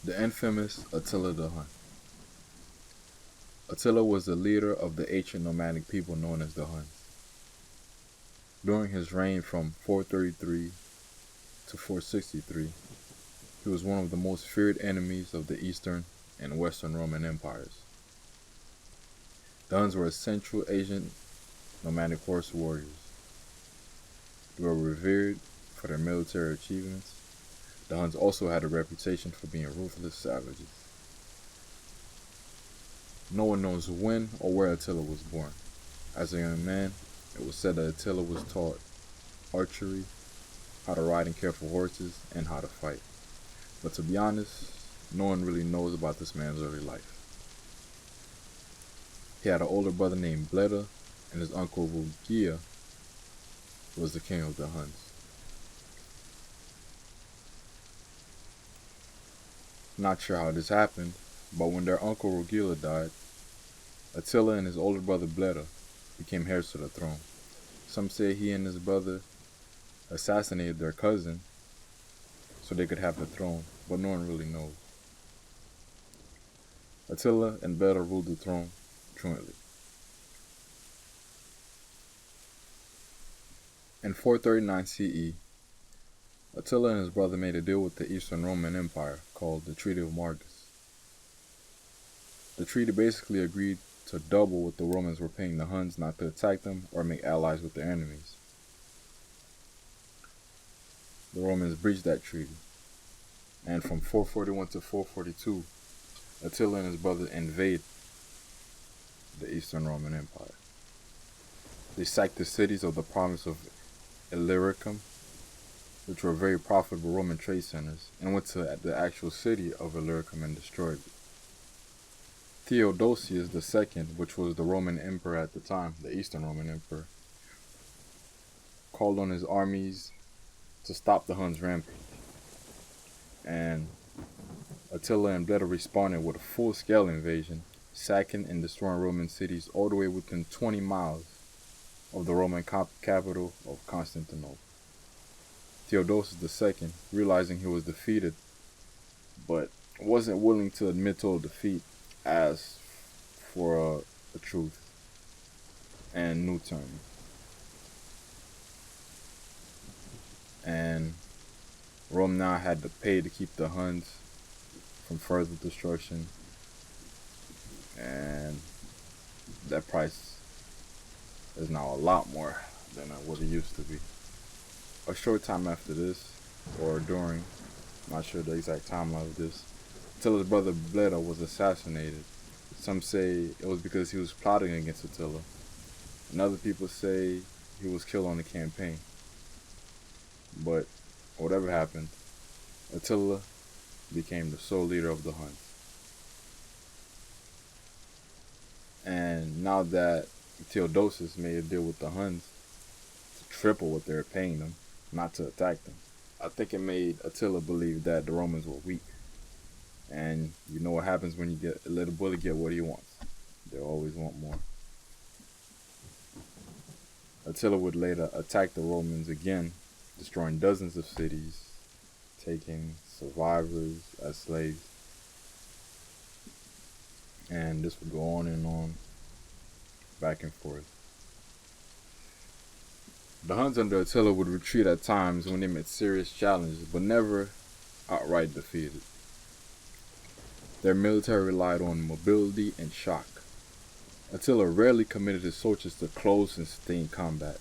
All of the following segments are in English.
The infamous Attila the Hun. Attila was the leader of the ancient nomadic people known as the Huns. During his reign from 433 to 463, he was one of the most feared enemies of the Eastern and Western Roman empires. The Huns were Central Asian nomadic horse warriors. They were revered for their military achievements. The Huns also had a reputation for being ruthless savages. No one knows when or where Attila was born. As a young man, it was said that Attila was taught archery, how to ride and care for horses, and how to fight. But to be honest, no one really knows about this man's early life. He had an older brother named Bleda, and his uncle Rugia was the king of the Huns. Not sure how this happened, but when their uncle Rugila died, Attila and his older brother Bleda became heirs to the throne. Some say he and his brother assassinated their cousin so they could have the throne, but no one really knows. Attila and Bleda ruled the throne jointly. In 439 CE, Attila and his brother made a deal with the Eastern Roman Empire called the Treaty of Margus. The treaty basically agreed to double what the Romans were paying the Huns not to attack them or make allies with their enemies. The Romans breached that treaty, and from 441 to 442, Attila and his brother invade the Eastern Roman Empire. They sacked the cities of the province of Illyricum, which were very profitable Roman trade centers, and went to the actual city of Illyricum and destroyed it. Theodosius II, which was the Roman emperor at the time, the Eastern Roman emperor, called on his armies to stop the Huns' rampage. And Attila and Bleda responded with a full-scale invasion, sacking and destroying Roman cities all the way within 20 miles of the Roman capital of Constantinople. Theodosius II, realizing he was defeated, but wasn't willing to admit total defeat, asked for a truce and new terms. And Rome now had to pay to keep the Huns from further destruction, and that price is now a lot more than what it used to be. A short time after this, or during, not sure the exact timeline of this, Attila's brother Bleda was assassinated. Some say it was because he was plotting against Attila, and other people say he was killed on the campaign. But whatever happened, Attila became the sole leader of the Huns. And now that Theodosius made a deal with the Huns to triple what they were paying them, not to attack them, I think it made Attila believe that the Romans were weak. And you know what happens when you let a bully get what he wants. They always want more. Attila would later attack the Romans again, destroying dozens of cities, taking survivors as slaves. And this would go on and on, back and forth. The Huns under Attila would retreat at times when they met serious challenges, but never outright defeated. Their military relied on mobility and shock. Attila rarely committed his soldiers to close and sustained combat.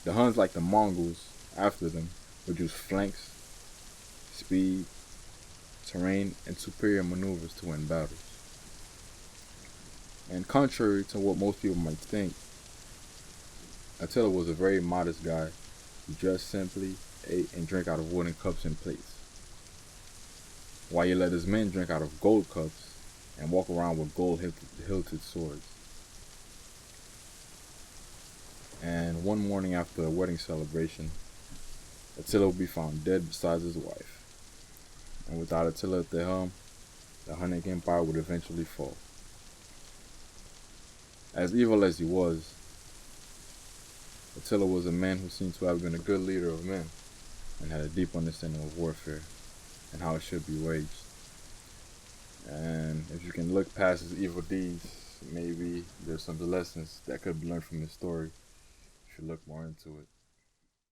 The Huns, like the Mongols after them, would use flanks, speed, terrain, and superior maneuvers to win battles. And contrary to what most people might think, Attila was a very modest guy. He dressed simply, ate and drank out of wooden cups and plates, while he let his men drink out of gold cups and walk around with gold-hilted swords. And one morning after a wedding celebration, Attila would be found dead beside his wife. And without Attila at the helm, the Hunnic Empire would eventually fall. As evil as he was, Attila was a man who seemed to have been a good leader of men and had a deep understanding of warfare. and how it should be waged. And if you can look past his evil deeds, maybe there's some lessons that could be learned from his story if you look more into it.